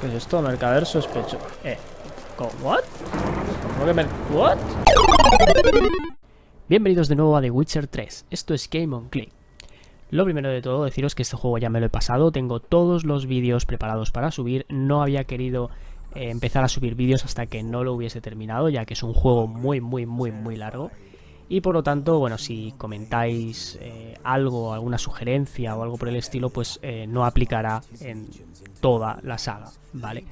¿Qué es esto? Mercader sospechoso. ¿What? ¿Cómo que what? Bienvenidos de nuevo a The Witcher 3. Esto es gameonclick. Lo primero de todo, deciros que este juego ya me lo he pasado. Tengo todos los vídeos preparados para subir. No había querido empezar a subir vídeos hasta que no lo hubiese terminado, ya que es un juego muy largo. Y por lo tanto, bueno, si comentáis algo, alguna sugerencia o algo por el estilo, pues no aplicará en toda la saga, ¿vale?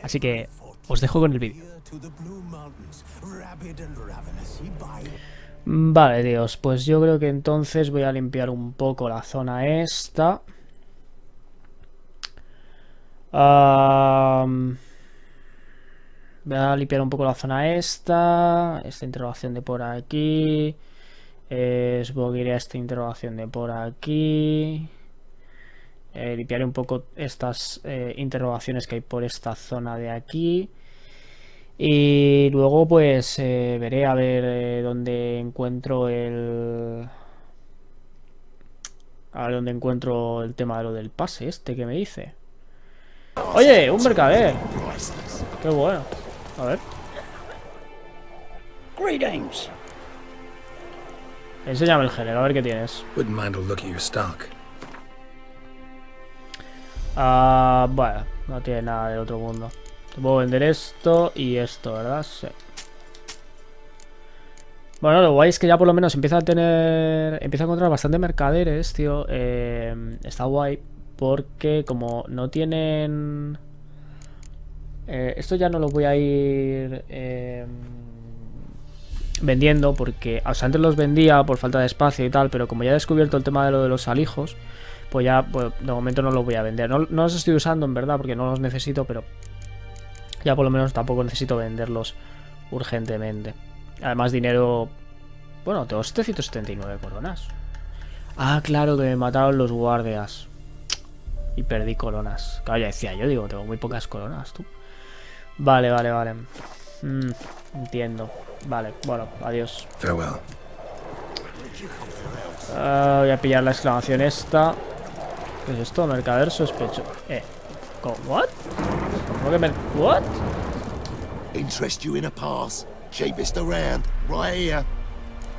Así que os dejo con el vídeo. Vale, tíos, pues yo creo que entonces voy a limpiar un poco la zona esta. Voy a limpiar un poco la zona esta interrogación de por aquí. Supongo que iré a esta interrogación de por aquí. Limpiaré un poco estas interrogaciones que hay por esta zona de aquí. Y luego pues veré a ver dónde encuentro el... A ver dónde encuentro el tema de lo del pase este que me dice. ¡Oye! ¡Un mercader! ¡Qué bueno! A ver. Enséñame el género, a ver qué tienes. Bueno, no tiene nada del otro mundo. Te puedo vender esto y esto, ¿verdad? Sí. Bueno, lo guay es que ya por lo menos empieza a encontrar bastante mercaderes, tío. Está guay porque como no tienen... esto ya no lo voy a ir vendiendo porque... O sea, antes los vendía por falta de espacio y tal, pero como ya he descubierto el tema de lo de los alijos, pues ya pues, de momento no los voy a vender. No los estoy usando en verdad porque no los necesito, pero ya por lo menos tampoco necesito venderlos urgentemente. Además dinero... Bueno, tengo 779 coronas. Ah, claro, que me mataron los guardias y perdí coronas. Claro, ya decía yo, digo, tengo muy pocas coronas, tú. Vale. Entiendo. Vale, bueno, adiós. Voy a pillar la exclamación esta. ¿Qué es esto? Mercader sospechoso. ¿What? ¿Cómo que what? Interest you in a pass? Cheapest around, right here.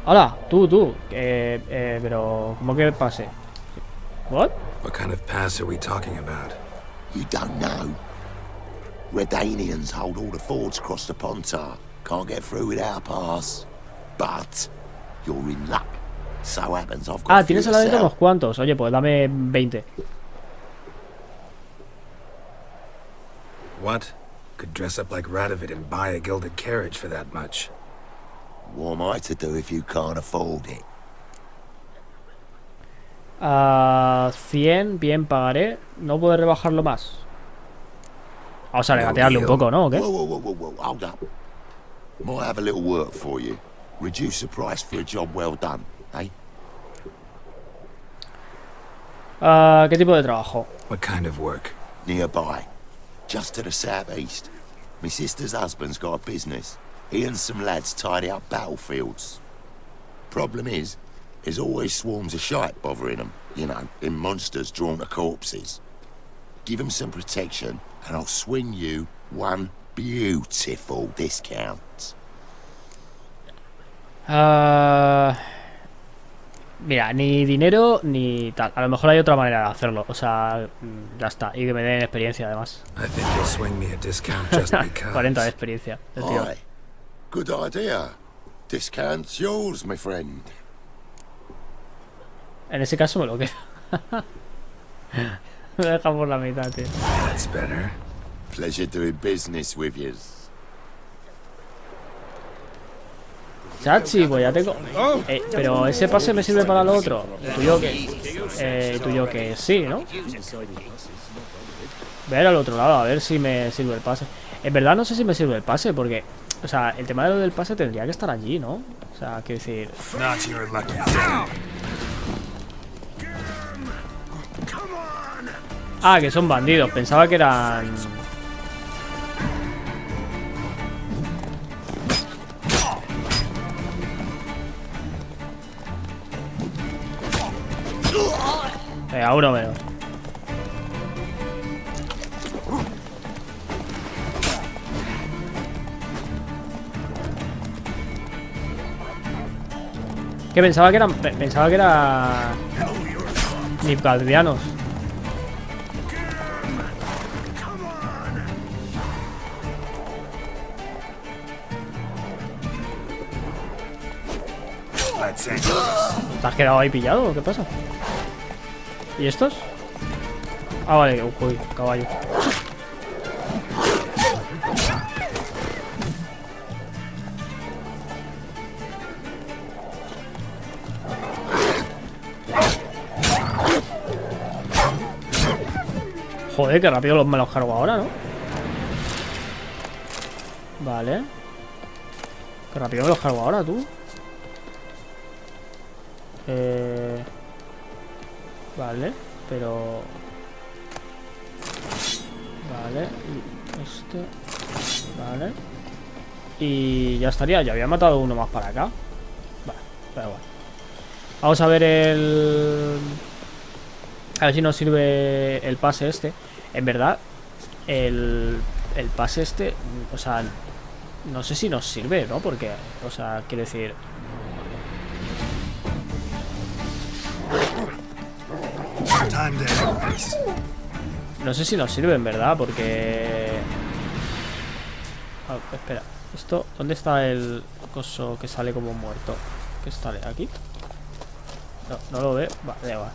Hola, tú. Pero ¿cómo que pase? What? What kind of pass are we talking about? You don't know. Redanians hold all the fords across the Pontar. Can't get through without a pass. But you're in luck. So happens I've got Ah, tienes a la venta unos cuantos. Oye, pues dame 20. What? Could dress up like Radovid and buy a gilded carriage for that much. What am I to do if you can't afford it? 100, bien, pagaré. No puedo rebajarlo más. Vamos a regatearle un poco, ¿no? ¿O qué? Whoa, hold up. Might have a little work for you. Reduce the price for a job well done, eh? ¿Qué tipo de trabajo? What kind of work? Nearby. Just to the southeast. My sister's husband's got a business. He and some lads tidy up battlefields. Problem is, there's always swarms of shite bothering them. You know, them monsters drawn to corpses. Give them some protection, and I'll swing you one beautiful discount. Mira, ni dinero ni tal. A lo mejor hay otra manera de hacerlo. O sea, ya está. Y que me den experiencia además. 40 de experiencia. El tío. Aye. Good idea. Discount's yours, my friend. En ese caso me lo quedo. Me deja por la mitad, tío. That's better. Pleasure doing business with you. Chachi, pues ya tengo... pero ese pase me sirve para lo otro. Tuyo que sí, ¿no? Voy a ir al otro lado a ver si me sirve el pase. En verdad no sé si me sirve el pase porque... O sea, el tema de lo del pase tendría que estar allí, ¿no? O sea, quiero decir... Ah, que son bandidos. Pensaba que eran... Venga, uno menos. Que pensaba que eran... Pensaba que era... Nilfgaardianos. ¿Te has quedado ahí pillado o qué pasa? ¿Y estos? Ah, vale, uy, caballo. Joder, qué rápido me los cargo ahora, ¿no? Vale. Qué rápido me los cargo ahora, tú. Vale, pero... Vale, y este... Vale. Y ya estaría, ya había matado uno más para acá. Vale, pero bueno. Vamos a ver el... A ver si nos sirve el pase este. En verdad, el pase este, o sea, no sé si nos sirve, ¿no? Porque, o sea, quiero decir... No sé si nos sirve, en verdad, porque... Ah, espera, esto... ¿Dónde está el coso que sale como muerto? ¿Qué sale? ¿Aquí? No, no lo veo. Va, da igual.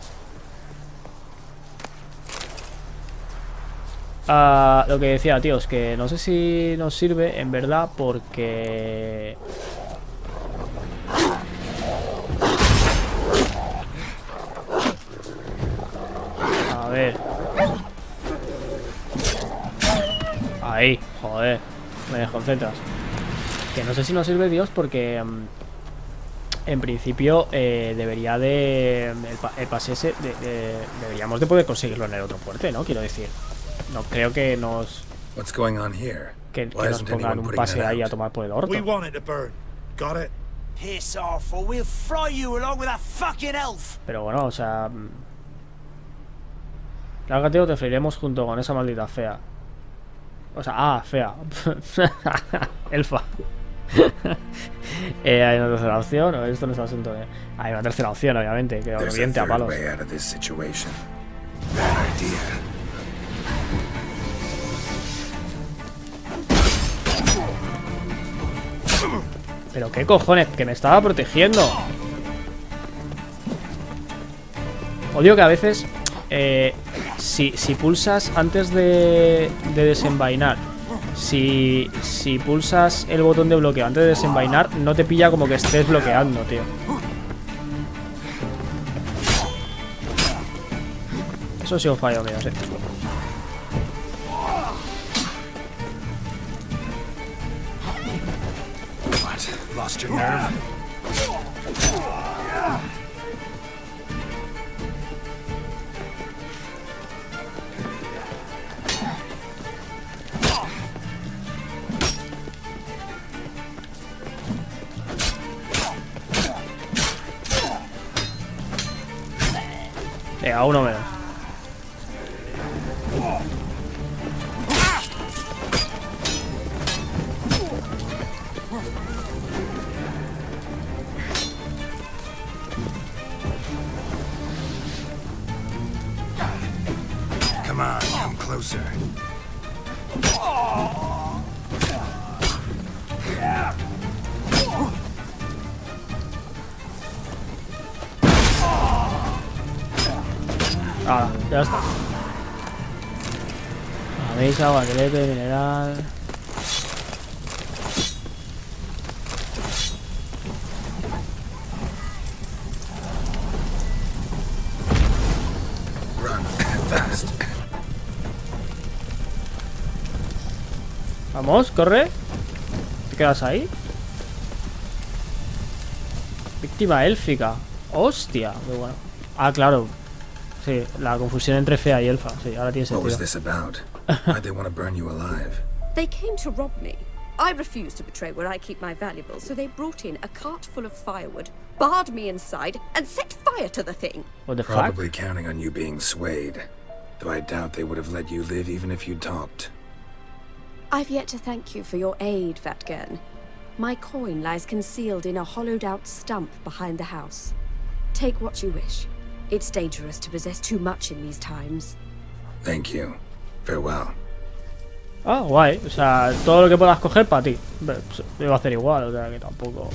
Lo que decía, tíos, que no sé si nos sirve, en verdad, porque... A ver. Ahí, joder. Me desconcentras. Que no sé si nos sirve, Dios, porque... en principio, debería de... El pase ese... deberíamos de poder conseguirlo en el otro puente, ¿no? Quiero decir... No creo que nos... Que nos pongan un pase ahí a tomar por el orto. Pero bueno, o sea... Lárgate o te freiremos junto con esa maldita fea. O sea, fea. Elfa. Hay una tercera opción, o esto no es el asunto de... Hay una tercera opción, obviamente, que reviente a palos. Pero qué cojones, que me estaba protegiendo. Odio que a veces si pulsas antes de desenvainar, si pulsas el botón de bloqueo antes de desenvainar, no te pilla como que estés bloqueando, tío. Eso ha sido un fallo mío, sí. Lost your nerve. Venga, uno menos. Come on, come closer. Ya está. Veis agua, esqueleto, mineral. Vamos, corre. ¿Te quedas ahí? Víctima élfica. Hostia, qué bueno. Ah, claro. Sí, la confusión entre fea y elfa. Sí, ahora tiene sentido. What was this about? Why'd they want to burn you alive? They came to rob me. I refused to betray where I keep my valuables, so they brought in a cart full of firewood, barred me inside, and set fire to the thing. What the fuck? Probably counting on you being swayed. Though I doubt they would have let you live even if you talked. I've yet to thank you for your aid, Vatgern. My coin lies concealed in a hollowed-out stump behind the house. Take what you wish. It's dangerous to possess too much in these times. Thank you. Farewell. Ah, guay. O sea, todo lo que puedas coger para ti. Me va a hacer igual, o sea que tampoco.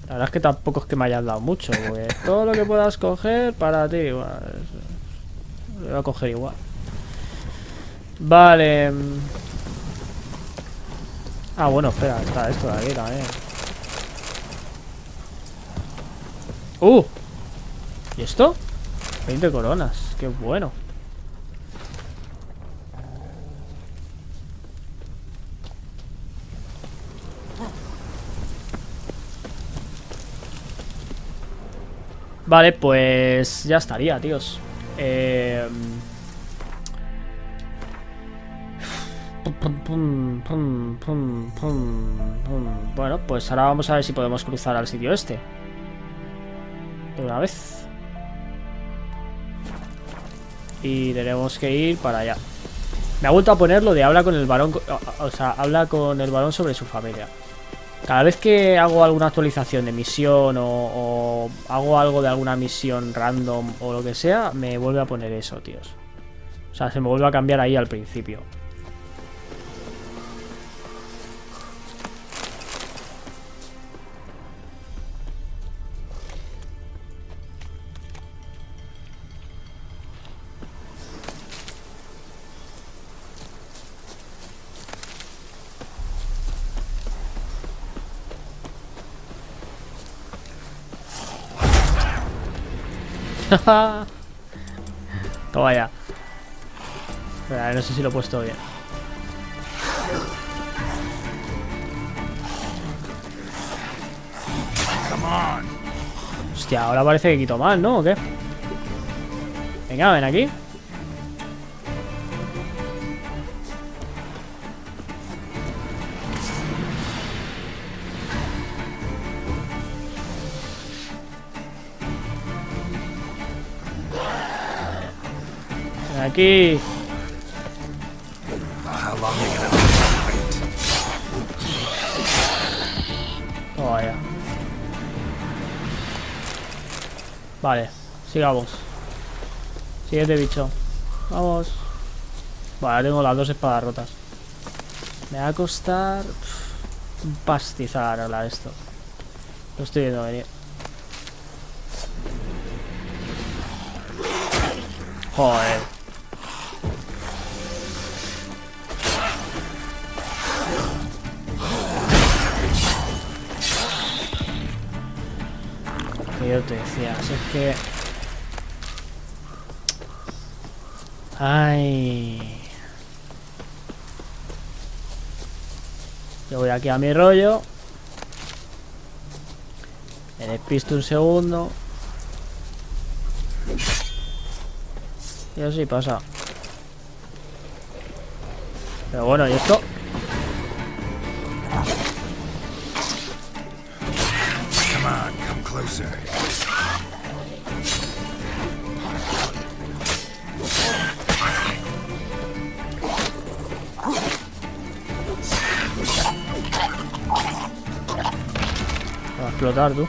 La verdad es que tampoco es que me hayas dado mucho, porque todo lo que puedas coger para ti, bueno, lo voy a coger igual. Vale. Ah, bueno, espera, está esto de aquí también. ¿Y esto? 20 coronas, qué bueno. Vale, pues ya estaría, tíos. Bueno, pues ahora vamos a ver si podemos cruzar al sitio este de una vez. Y tenemos que ir para allá. Me ha vuelto a poner lo de habla con el varón. O sea, habla con el varón sobre su familia. Cada vez que hago alguna actualización de misión o hago algo de alguna misión random o lo que sea, me vuelve a poner eso, tíos. O sea, se me vuelve a cambiar ahí al principio. Toma ya. Espera, no sé si lo he puesto bien. Hostia, ahora parece que quito mal, ¿no? ¿O qué? Venga, ven aquí. Aquí. Oh, vaya. Vale, sigamos. Siguiente bicho. Vamos. Vale, tengo las dos espadas rotas. Me va a costar un pastizar arreglar esto. Lo estoy viendo venir. Joder. Yo te decía, si es que... Ay... Yo voy aquí a mi rollo. Me despisto un segundo. Y así pasa. Pero bueno, ¿y esto? Va a explotar, tú.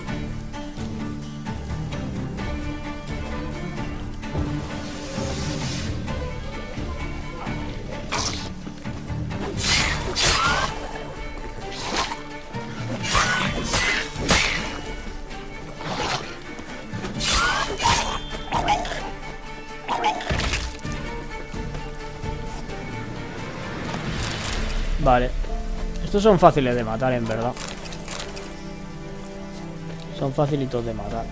Vale. Estos son fáciles de matar, en verdad. Son facilitos de matar.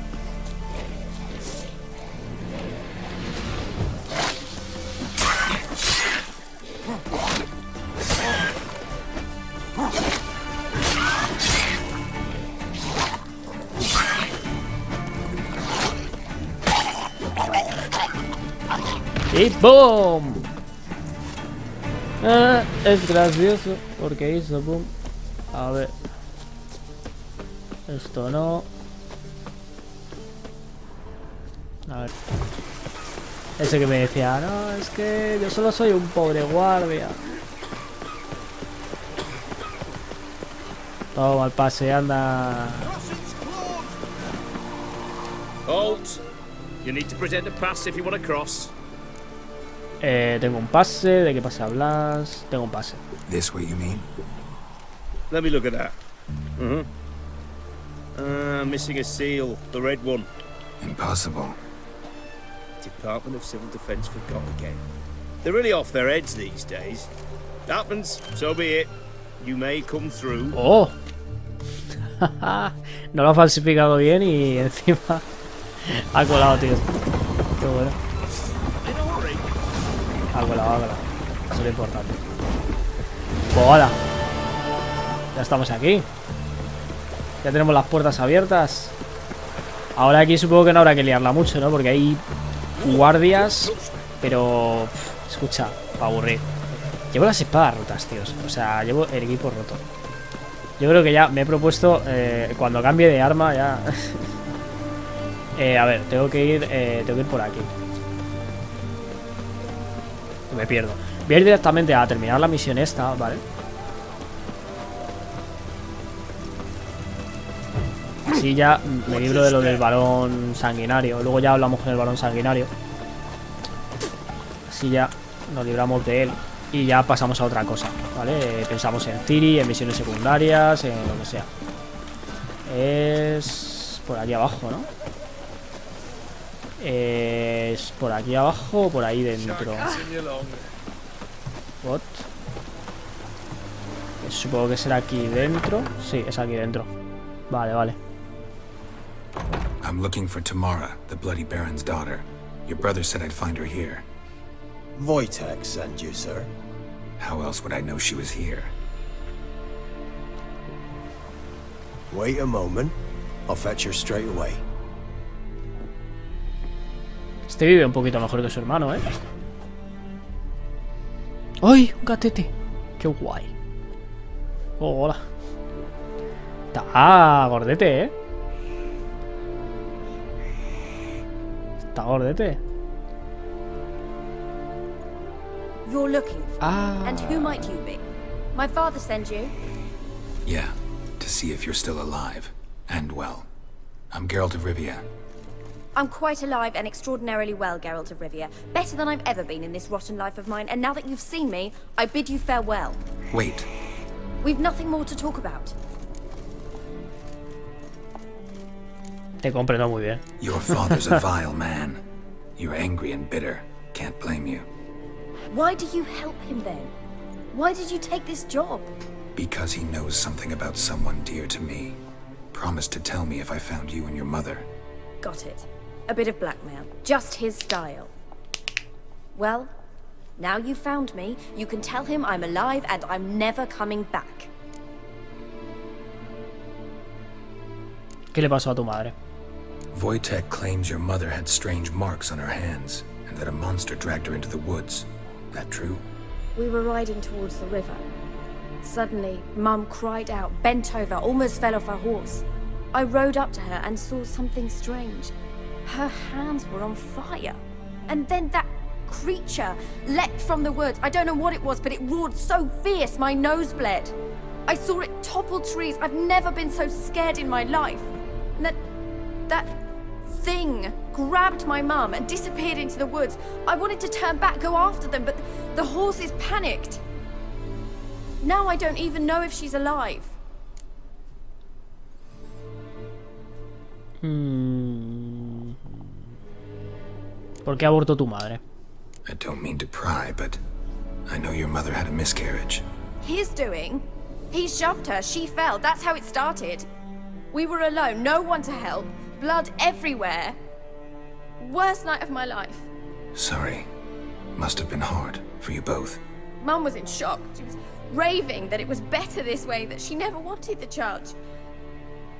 Y ¡boom! Es gracioso porque hizo boom. A ver. Esto no. A ver. Ese que me decía, no, es que yo solo soy un pobre guardia. Toma el pase, anda. Halt! You need to present a pass if you want to cross. Tengo un pase. ¿De qué pase hablas? Tengo un pase. This what you mean? Let me look at that. Missing a seal, the red one. Impossible. Department of Civil Defense forgot again. They're really off their heads these days. Happens, so be it. You may come through. ¡Oh! No lo ha falsificado bien y encima ha colado, tío. Qué bueno. Ha colado. Eso es lo importante. Pues hola. Ya estamos aquí. Ya tenemos las puertas abiertas. Ahora aquí supongo que no habrá que liarla mucho, ¿no? Porque hay guardias. Pero... escucha, para aburrir. Llevo las espadas rotas, tíos. O sea, llevo el equipo roto. Yo creo que ya me he propuesto cuando cambie de arma ya... a ver, tengo que ir por aquí. Me pierdo. Voy a ir directamente a terminar la misión esta, ¿vale? Así ya me libro de lo del balón sanguinario. Luego ya hablamos con el balón sanguinario. Así ya nos libramos de él. Y ya pasamos a otra cosa, ¿vale? Pensamos en Ciri, en misiones secundarias, en lo que sea. Es por aquí abajo, ¿no? Es por aquí abajo o por ahí dentro. What? Supongo que será aquí dentro. Sí, es aquí dentro. Vale. I'm looking for Tamara, the Bloody Baron's daughter. Your brother said I'd find her here. Wojtek sent you, sir. How else would I know she was here? Wait a moment. I'll fetch her straight away. Este vive un poquito mejor que su hermano, ¿eh? ¡Ay! Un gatete. ¡Qué guay! Oh, hola. Está gordete, ¿eh? Está gordete. You're looking for me. And who might you be? My father sent you? Yeah, to see if you're still alive. And well. I'm Geralt de Rivia. I'm quite alive and extraordinarily well, Geralt of Rivia. Better than I've ever been in this rotten life of mine, and now that you've seen me, I bid you farewell. Wait. We've nothing more to talk about. Te comprendo muy bien. Your father's a vile man. You're angry and bitter. Can't blame you. Why do you help him then? Why did you take this job? Because he knows something about someone dear to me. Promised to tell me if I found you and your mother. Got it. A bit of blackmail. Just his style. Well, now you've found me, you can tell him I'm alive and I'm never coming back. ¿Qué le pasó a tu madre? Wojtek claims your mother had strange marks on her hands, and that a monster dragged her into the woods. That true? We were riding towards the river. Suddenly, Mum cried out, bent over, almost fell off her horse. I rode up to her and saw something strange. Her hands were on fire. And then that creature leapt from the woods. I don't know what it was, but it roared so fierce my nose bled. I saw it topple trees. I've never been so scared in my life. And that thing grabbed my mum and disappeared into the woods. I wanted to turn back, go after them, but the horses panicked. Now I don't even know if she's alive. ¿Por qué abortó tu madre? I don't mean to pry, but I know your mother had a miscarriage. His doing? He shoved her, she fell, that's how it started. We were alone, no one to help, blood everywhere. Worst night of my life. Sorry. Must have been hard for you both. Mum was in shock. She was raving that it was better this way, that she never wanted the child.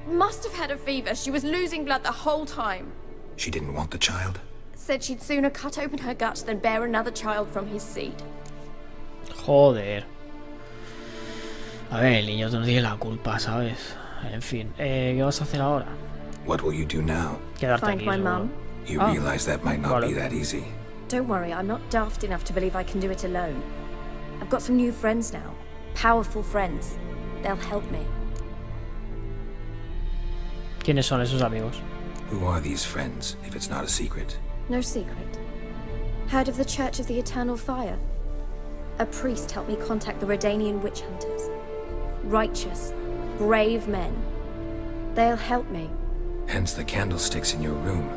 Must have had a fever. She was losing blood the whole time. She didn't want the child? Said she'd sooner cut open her gut than bear another child from his seed. Joder. A ver, el niño no tiene la culpa, ¿sabes? En fin, ¿qué vas a hacer ahora? What will you do now? Quedarte Find aquí, my seguro. mum, You realize that might not be that easy. Don't worry, I'm not daft enough to believe I can do it alone. I've got some new friends now. Powerful friends. They'll help me. ¿Quiénes son esos amigos? Who are these friends, if it's not a secret? No secret. Heard of the Church of the Eternal Fire? A priest helped me contact the Redanian witch hunters. Righteous, brave men. They'll help me. Hence the candlesticks in your room.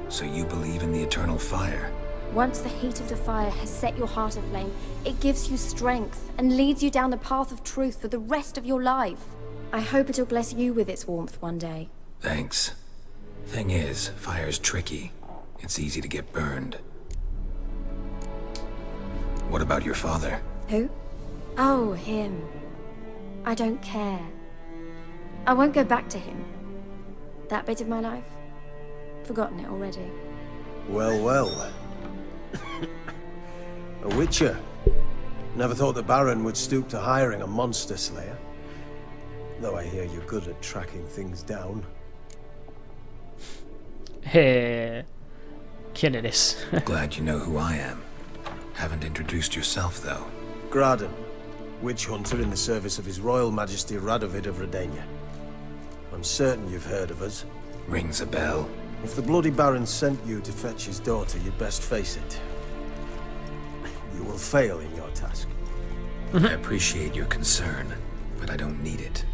So you believe in the eternal fire? Once the heat of the fire has set your heart aflame, it gives you strength and leads you down the path of truth for the rest of your life. I hope it'll bless you with its warmth one day. Thanks. Thing is, fire's tricky. It's easy to get burned. What about your father? Who? Oh, him. I don't care. I won't go back to him. That bit of my life? Forgotten it already. Well, well. A witcher. Never thought the Baron would stoop to hiring a monster slayer. Though I hear you're good at tracking things down. ¿Quién eres? Glad you know who I am. Haven't introduced yourself, though. Graden, witch hunter in the service of His Royal Majesty Radovid of Redania. I'm certain you've heard of us. Rings a bell. If the bloody Baron sent you to fetch his daughter, you'd best face it. You will fail in your task. I appreciate your concern, but I don't need it.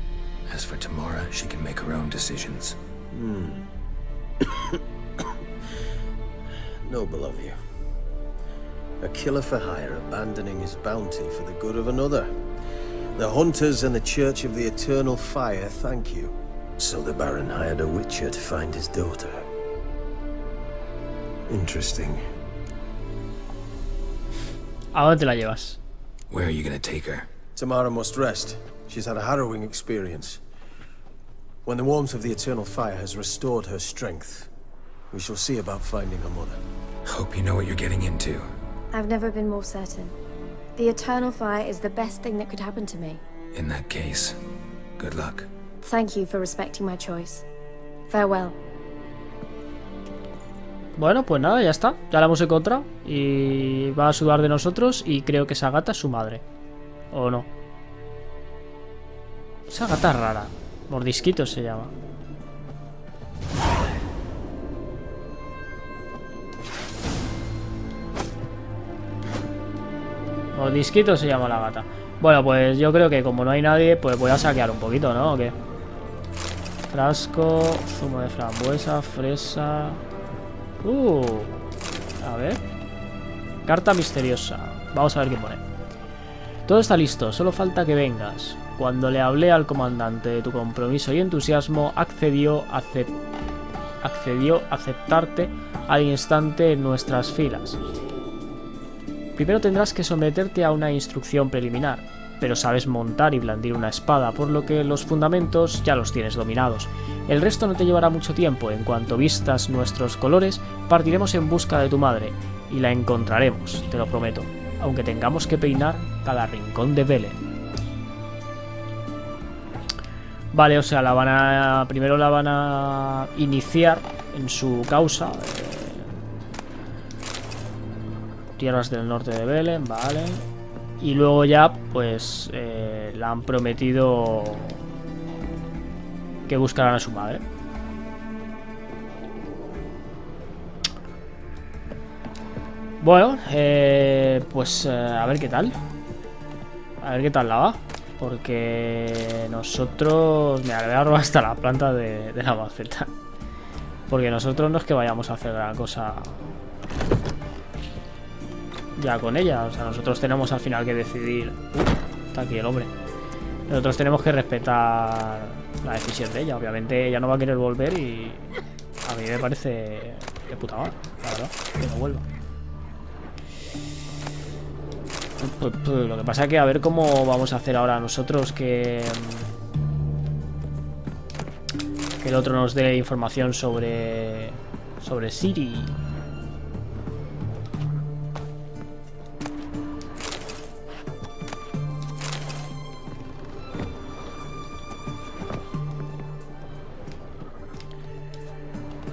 As for Tamara, she can make her own decisions. Noble of you. A killer for hire abandoning his bounty for the good of another. The hunters and the Church of the Eternal Fire thank you. So the Baron hired a witcher to find his daughter. Interesting. ¿A dónde te la llevas? Where are you gonna take her? Tamara must rest. She's had a harrowing experience. When the warmth of the Eternal Fire has restored her strength, we shall see about finding her mother. Hope you know what you're getting into. I've never been more certain. The Eternal Fire is the best thing that could happen to me. In that case, good luck. Thank you for respecting my choice. Farewell. Bueno, pues nada, ya está. Ya la hemos encontrado. Y va a sudar de nosotros. Y creo que esa gata es su madre. ¿O no? Esa gata es rara. Mordisquito se llama. Mordisquito se llama la gata. Bueno, pues yo creo que como no hay nadie, pues voy a saquear un poquito, ¿no? ¿O qué? Frasco, zumo de frambuesa, fresa... a ver. Carta misteriosa. Vamos a ver qué pone. Todo está listo, solo falta que vengas. Cuando le hablé al comandante de tu compromiso y entusiasmo, accedió a aceptarte al instante en nuestras filas. Primero tendrás que someterte a una instrucción preliminar, pero sabes montar y blandir una espada, por lo que los fundamentos ya los tienes dominados. El resto no te llevará mucho tiempo. En cuanto vistas nuestros colores, partiremos en busca de tu madre, y la encontraremos, te lo prometo, aunque tengamos que peinar cada rincón de Velen. Vale, o sea, primero la van a iniciar en su causa. Tierras del norte de Velen, vale. Y luego ya, pues, le han prometido que buscarán a su madre. Bueno, pues a ver qué tal. A ver qué tal la va. Porque nosotros... Mira, le voy a robar hasta la planta de la maceta. Porque nosotros no es que vayamos a hacer gran cosa ya con ella. O sea, nosotros tenemos al final que decidir... está aquí el hombre. Nosotros tenemos que respetar la decisión de ella. Obviamente ella no va a querer volver y... a mí me parece de puta madre, la verdad, que no vuelva. Lo que pasa es que a ver cómo vamos a hacer ahora nosotros que el otro nos dé información sobre Ciri.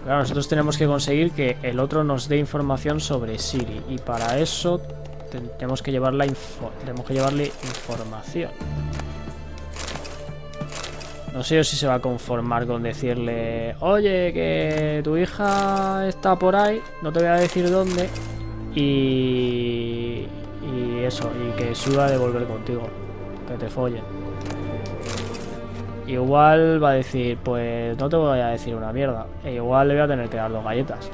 Claro, nosotros tenemos que conseguir que el otro nos dé información sobre Ciri. Y para eso tenemos que llevarle información. No sé yo si se va a conformar con decirle: oye, que tu hija está por ahí, no te voy a decir dónde. Y eso, y que suba de volver contigo. Que te follen. Igual va a decir: pues no te voy a decir una mierda. E igual le voy a tener que dar 2 galletas.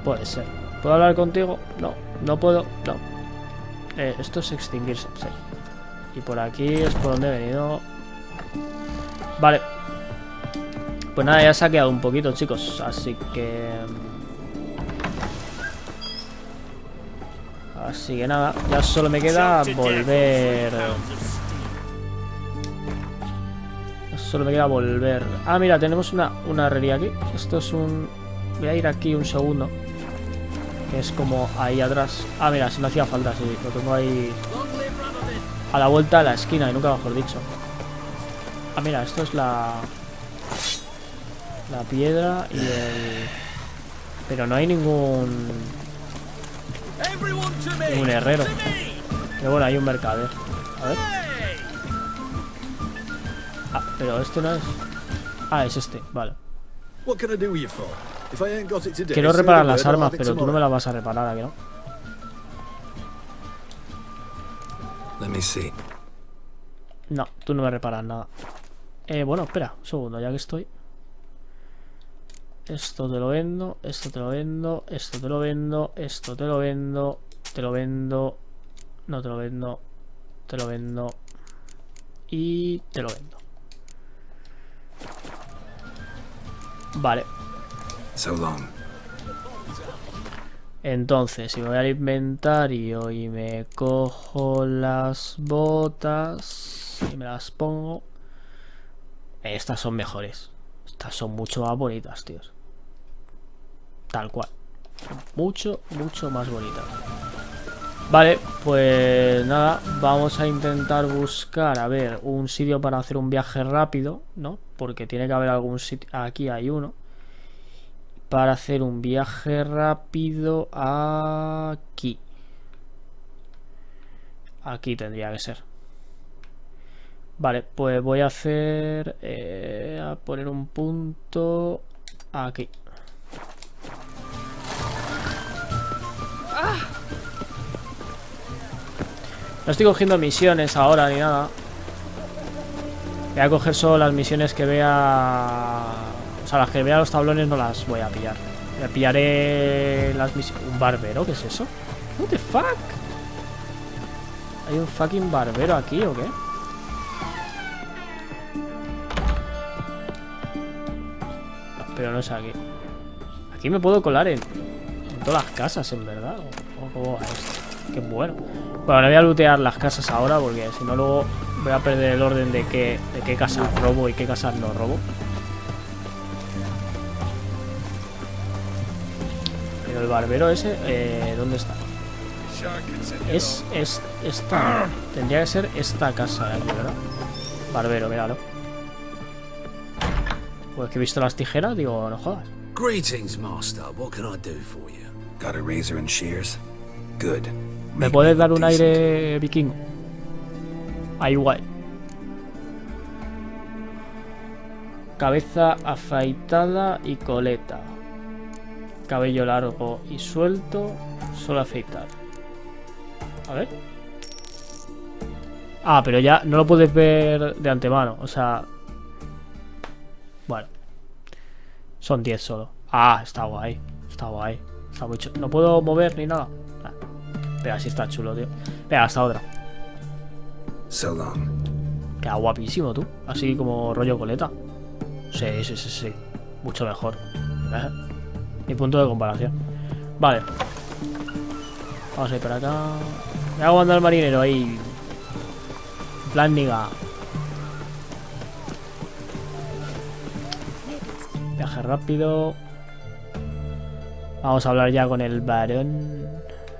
Puede ser. ¿Puedo hablar contigo? No, no puedo. No. Esto es extinguirse, sí. Y por aquí es por donde he venido. Vale. Pues nada, ya se ha quedado un poquito, chicos. Así que... Así que nada, ya solo me queda volver. Solo me queda volver. Ah, mira, tenemos una herrería aquí. Esto es un... Voy a ir aquí un segundo. Que es como ahí atrás. Ah, mira, si no hacía falta, sí. Lo tengo ahí a la vuelta de la esquina, y nunca mejor dicho. Ah, mira, esto es la piedra y el... Pero no hay ningún herrero. Pero bueno, hay un mercader. A ver. Ah, pero este no es. Ah, es este, vale. Quiero reparar las armas, pero tú no me las vas a reparar, ¿a que no? No, tú no me reparas nada. Bueno, espera, un segundo, ya que estoy. Esto te lo vendo, esto te lo vendo, esto te lo vendo, esto te lo vendo, te lo vendo, no te lo vendo, te lo vendo y te lo vendo. Vale. Entonces, si me voy al inventario y me cojo las botas y me las pongo, estas son mejores. Estas son mucho más bonitas, tíos. Tal cual. Mucho, mucho más bonitas. Vale, pues nada, vamos a intentar buscar, a ver, un sitio para hacer un viaje rápido, ¿no? Porque tiene que haber algún sitio. Aquí hay uno. Para hacer un viaje rápido aquí. Aquí tendría que ser. Vale, pues voy a hacer... a poner un punto aquí. No estoy cogiendo misiones ahora ni nada. Voy a coger solo las misiones que vea... O sea, las que vea los tablones no las voy a pillar. Me pillaré las misiones... ¿Un barbero? ¿Qué es eso? What the fuck? ¿Hay un fucking barbero aquí o qué? Pero no es aquí. Aquí me puedo colar en todas las casas, en verdad. ¿Cómo va esto? Qué bueno. Bueno, le voy a lootear las casas ahora, porque si no luego voy a perder el orden de qué casas robo y qué casas no robo. Pero el barbero ese, ¿dónde está? Es esta. Tendría que ser esta casa de aquí, ¿verdad? Barbero, míralo. Pues que he visto las tijeras, digo, no jodas. Greetings, master. What can I do for you? Got a razor and shears? Good. ¿Me puedes dar un aire vikingo? Ahí guay. Cabeza afeitada y coleta. Cabello largo y suelto, solo afeitar. A ver. Ah, pero ya no lo puedes ver de antemano. O sea... Bueno. Son 10 solo. Ah, está guay. Está guay. Está muy chulo. No puedo mover ni nada. Ah. Pero así está chulo, tío. Venga, hasta otra. So long. Queda guapísimo, tú. Así como rollo coleta. Sí, sí, sí, sí. Mucho mejor. Mi punto de comparación. Vale. Vamos a ir para acá. Me hago andar al marinero ahí. En plan niga. Viaje rápido. Vamos a hablar ya con el varón.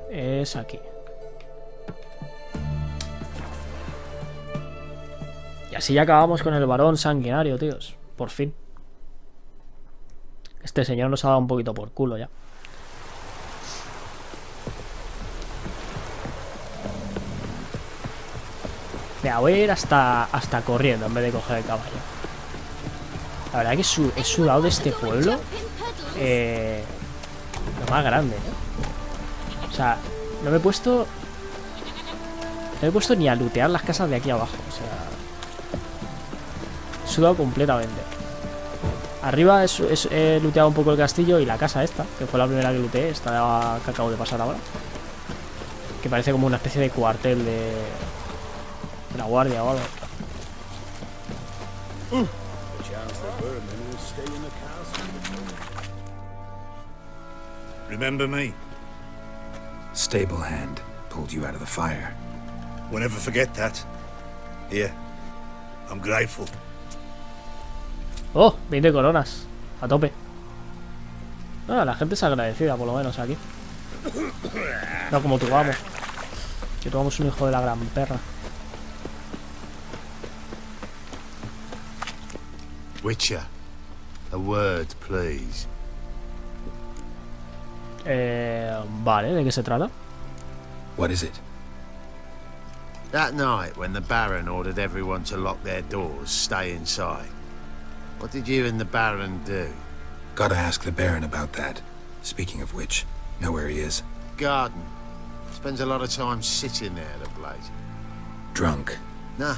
Es aquí. Y así ya acabamos con el varón sanguinario, tíos. Por fin. Este señor nos ha dado un poquito por culo ya. Mira, voy a ir hasta corriendo en vez de coger el caballo. La verdad que he sudado de este pueblo lo más grande, ¿eh? O sea, no me he puesto ni a lootear las casas de aquí abajo. O sea, he sudado completamente. Arriba he looteado un poco el castillo y la casa esta, que fue la primera que looteé, esta que acabo de pasar ahora, que parece como una especie de cuartel de la guardia o algo. Remember me? Stable hand pulled you out of the fire. We'll never forget that. Here, I'm grateful. Oh, 20 coronas. A tope. Ah, la gente es agradecida, por lo menos aquí. No como tú, vamos. Que tú vamos un hijo de la gran perra. Witcher, a word, please. Vale, ¿de qué se trata? What is it? That night when the Baron ordered everyone to lock their doors, stay inside. What did you and the Baron do? Gotta ask the Baron about that. Speaking of which, know where he is? Garden. Spends a lot of time sitting there, the bloke. Drunk. No.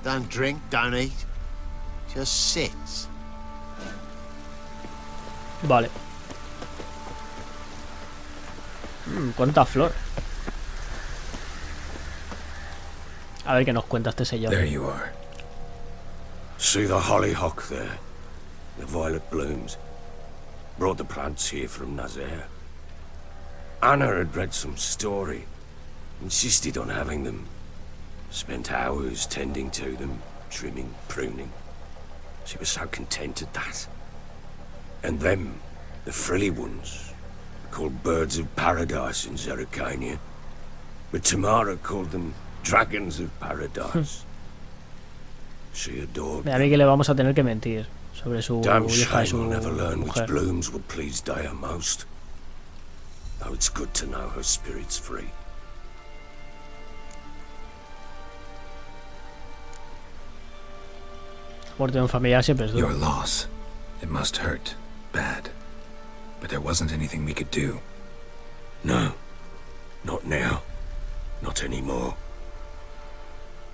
Don't drink, don't eat. Just sits. Vale. Cuánta flor. A ver qué nos cuenta este señor. There you are. See the hollyhock there? The violet blooms. Brought the plants here from Nazaire. Anna had read some story. Insisted on having them. Spent hours tending to them, trimming, pruning. She was so content at that. And them, the frilly ones, called birds of paradise in Zerrikania. But Tamara called them dragons of paradise. She adored A mí que le vamos a tener que mentir sobre su Damn hija y shame su I'll never learn which mujer. blooms would please Dea most. Though it's good to know her spirit's free. Muerte de un familiar siempre es Your duro. loss. It must hurt. Bad. But there wasn't anything we could do. No. Not now. Not anymore.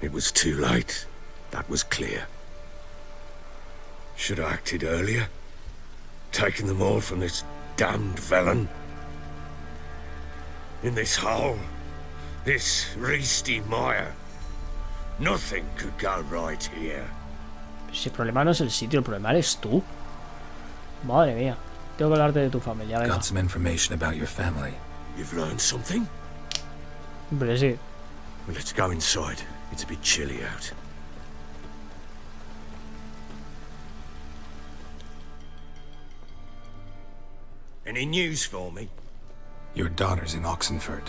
It was too late. That was clear. Should have acted earlier. Taken them all from this damned Velen. In this hole. This reesty mire. Nothing could go right here. Si el problema no es el sitio, el problema eres tú. Madre mía. Tengo que hablarte de tu familia, venga. Got some information about your family. You've learned something? Hombre, sí. Well, let's go inside. It's a bit chilly out. Any news for me? Your daughter's in Oxenford.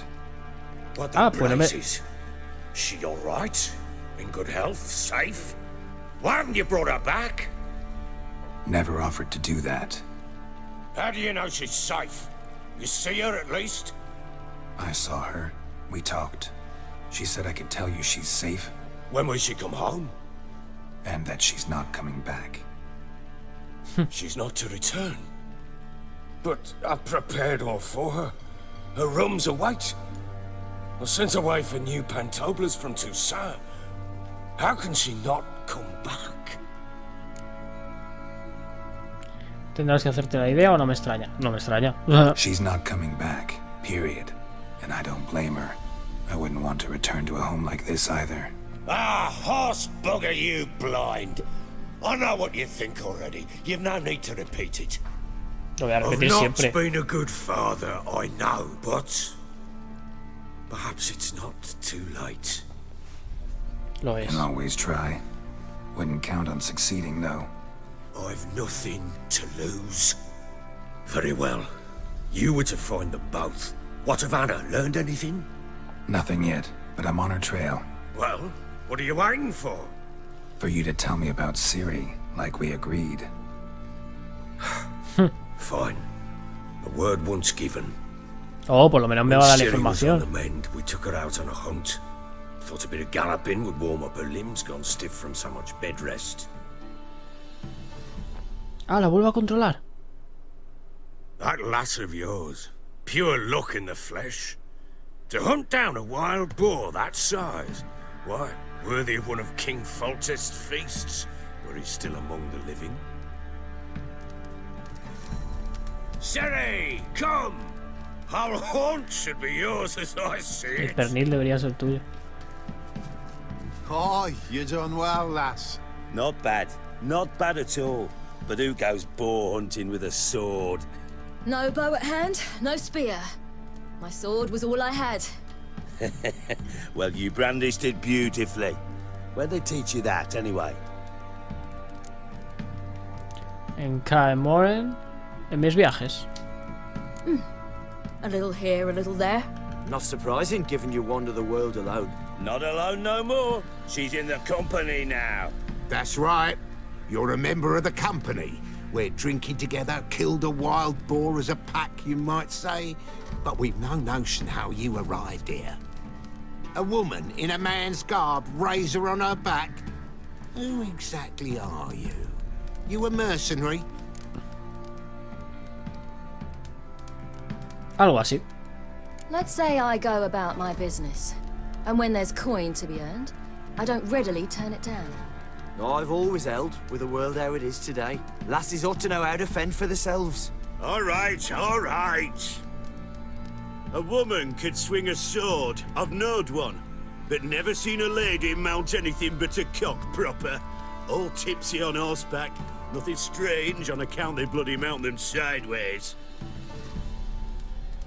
What Ah, the pues no me- blazes? She all right? In good health? Safe? Why haven't you brought her back? Never offered to do that. How do you know she's safe? You see her at least? I saw her. We talked. She said I could tell you she's safe When will she come home? and that she's not coming back. She's not to return. But I've prepared all for her. Her rooms await. I sent away for new pantoblas from Toussaint. How can she not come back? Tendrás que hacerte la idea o no me extraña. No me extraña. She's not coming back, period. And I don't blame her. I wouldn't want to return to a home like this either. Ah, horse bugger, you blind. I know what you think already. You've no need to repeat it. Lo voy a I've repetir not siempre. been a good father, I know, but perhaps it's not too late. Lo es. Can always try. Wouldn't count on succeeding, though. I've nothing to lose. Very well. You were to find them both. What of Anna? Learned anything? Nothing yet, but I'm on her trail. Well, what are you waiting for? for you to tell me about Ciri, like we agreed. Fine. A word once given. Oh, por lo menos me va a dar la Ciri was on información. the mend, we took her out on a hunt. Thought a bit of galloping would warm up her limbs, gone stiff from so much bed rest. Ah, la vuelvo a controlar. That lass of yours, pure luck in the flesh. To hunt down a wild boar that size, why, worthy of one of King Foltest's feasts, where he's still among the living. Ciri, come! Our haunt should be yours as I see El it. pernil debería ser tuyo. Aye, you're done well, lass. Not bad. Not bad at all. But who goes boar hunting with a sword? No bow at hand, no spear. My sword was all I had. Well, you brandished it beautifully. Where'd they teach you that, anyway? En Kaer Morhen, en mis viajes. A little here, a little there. Not surprising, given you wander the world alone. Not alone no more. She's in the company now. That's right. You're a member of the company. We're drinking together, killed a wild boar as a pack, you might say. But we've no notion how you arrived here. A woman in a man's garb, razor on her back. Who exactly are you? You a mercenary? Algo así. Let's say I go about my business. And when there's coin to be earned, I don't readily turn it down. I've always held, with the world how it is today, lasses ought to know how to fend for themselves. All right, all right. A woman could swing a sword. I've knowed one, but never seen a lady mount anything but a cock proper. All tipsy on horseback. Nothing strange on account they bloody mount them sideways.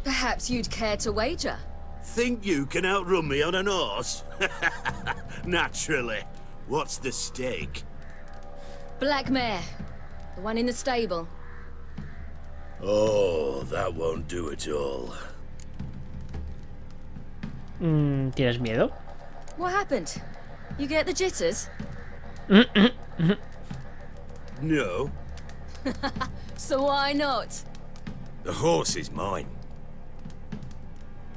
Perhaps you'd care to wager? Think you can outrun me on an horse? Naturally. What's the stake? Black mare. The one in the stable. Oh, that won't do it all. ¿Tienes miedo? What happened? You get the jitters? No, So why not? the horse is mine.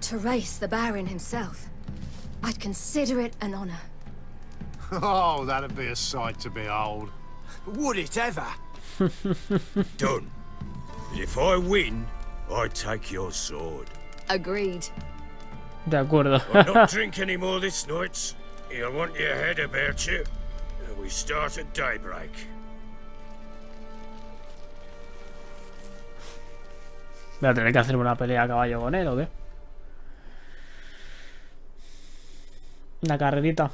To race the Baron himself. I'd consider it an honor. Oh, that'd be a sight to behold. Would it ever? Done. And if I win, I take your sword. Agreed. De acuerdo. I'll not drink any more this night. You'll want your head about you. And we start at daybreak. Voy a tener que hacer una pelea a caballo con él, ¿o qué? Una carrerita.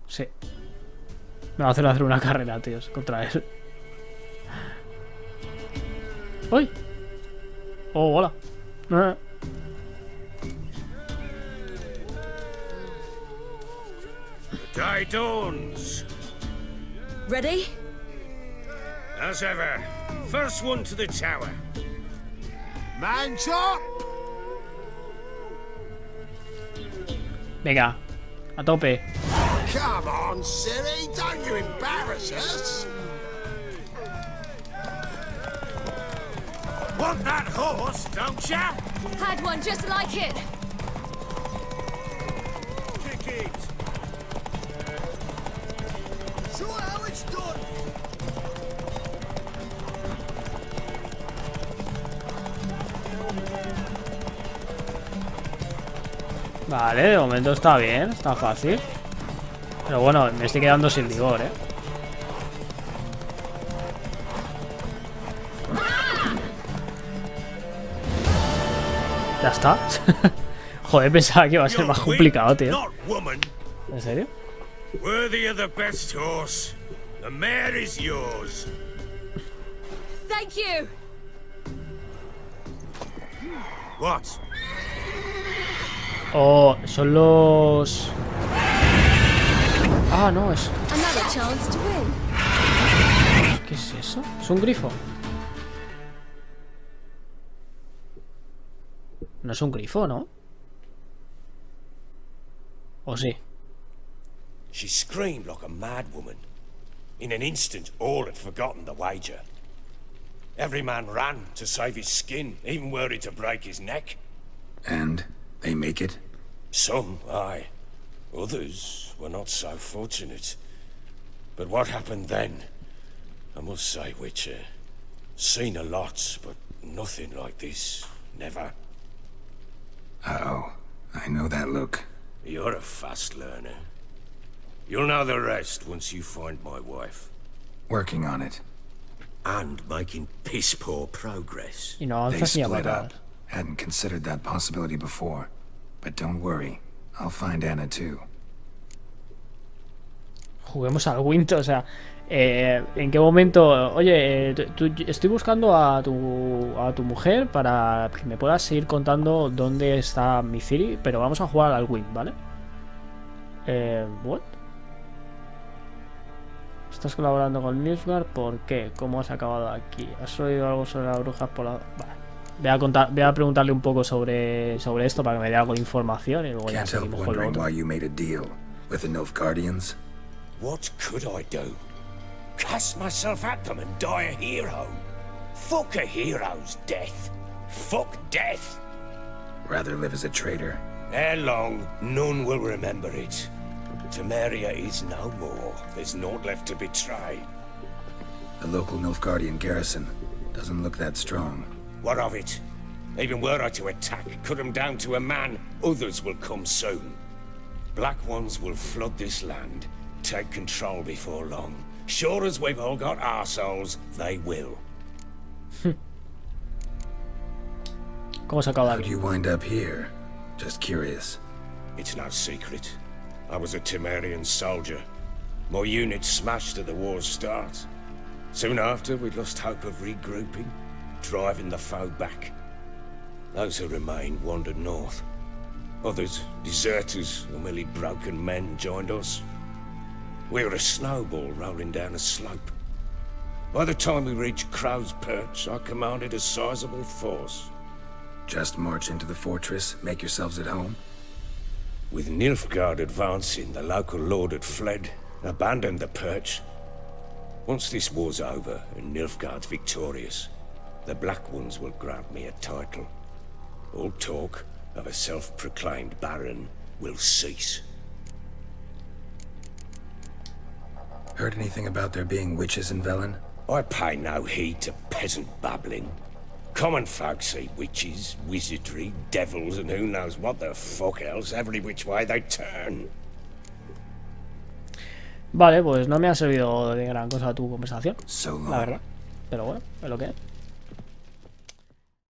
Sí. Me va a hacer una carrera, tíos, contra él. ¡Uy! ¡Oh, hola! The day dawns. Ready? As ever, first one to the tower. Man chop! Venga, a tope. Come on, Ciri, don't you embarrass us. Want that horse, don't ya? Had one just like it. Kick it. Show how it's done. Vale, de momento está bien, está fácil. Pero bueno, me estoy quedando sin vigor, ¿eh? Ya está. Joder, pensaba que iba a ser más complicado, tío. Not woman. ¿En serio? Worthy of the best horse. The mare is yours. Thank you. What? Oh, son los... Ah, no, es... Another chance to win. ¿Qué es eso? Es un grifo. No es un grifo, ¿no? ¿O sí? She screamed like a mad woman. In an instant, all had forgotten the wager. Every man ran to save his skin, even worried to break his neck. And they make it? Some, aye. Others were not so fortunate. But what happened then? I must say, Witcher, seen a lot, but nothing like this. Never. Uh-oh. I know that look. You're a fast learner. You'll know the rest once you find my wife. Working on it. And making piss-poor progress. Y no They avanzas ni a split matar. up. Hadn't considered that possibility before. But don't worry. I'll find Anna too. Juguemos al Winto, o sea, ¿en qué momento? Oye, estoy buscando a tu mujer para que me puedas seguir contando dónde está mi Ciri, pero vamos a jugar al Win, ¿vale? ¿What? ¿Estás colaborando con Nilfgaard? ¿Por qué? ¿Cómo has acabado aquí? ¿Has oído algo sobre las brujas por la...? Vale. Voy a preguntarle un poco sobre esto para que me dé algo de información y luego ya Can't help seguimos con lo wondering otro. why you made a deal with the Nilfgaardians. What could I do? Cast myself at them and die a hero? Fuck a hero's death. Fuck death. Rather live as a traitor. Ere long, none will remember it. Temeria is no more. There's naught left to betray. The local Nilfgaardian garrison doesn't look that strong. What of it? Even were I to attack, cut them down to a man, others will come soon. Black ones will flood this land, take control before long. Sure as we've all got arseholes, they will. ¿Cómo se acaba How'd you wind up here? Just curious. It's no secret. I was a Temerian soldier. My unit smashed at the war's start. Soon after, we lost hope of regrouping, driving the foe back. Those who remained wandered north. Others, deserters or merely broken men, joined us. We were a snowball rolling down a slope. By the time we reached Crow's Perch, I commanded a sizable force. Just march into the fortress, make yourselves at home? With Nilfgaard advancing, the local lord had fled, abandoned the Perch. Once this war's over and Nilfgaard's victorious, the Black Ones will grant me a title. All talk of a self-proclaimed baron will cease. Heard anything about there being witches in Velen? I pay no heed to peasant babbling. Common folk see witches, wizardry, devils, and who knows what the fuck else every which way they turn. Vale, pues no me ha servido de gran cosa tu conversación, So long. la verdad. Pero bueno, es lo que es.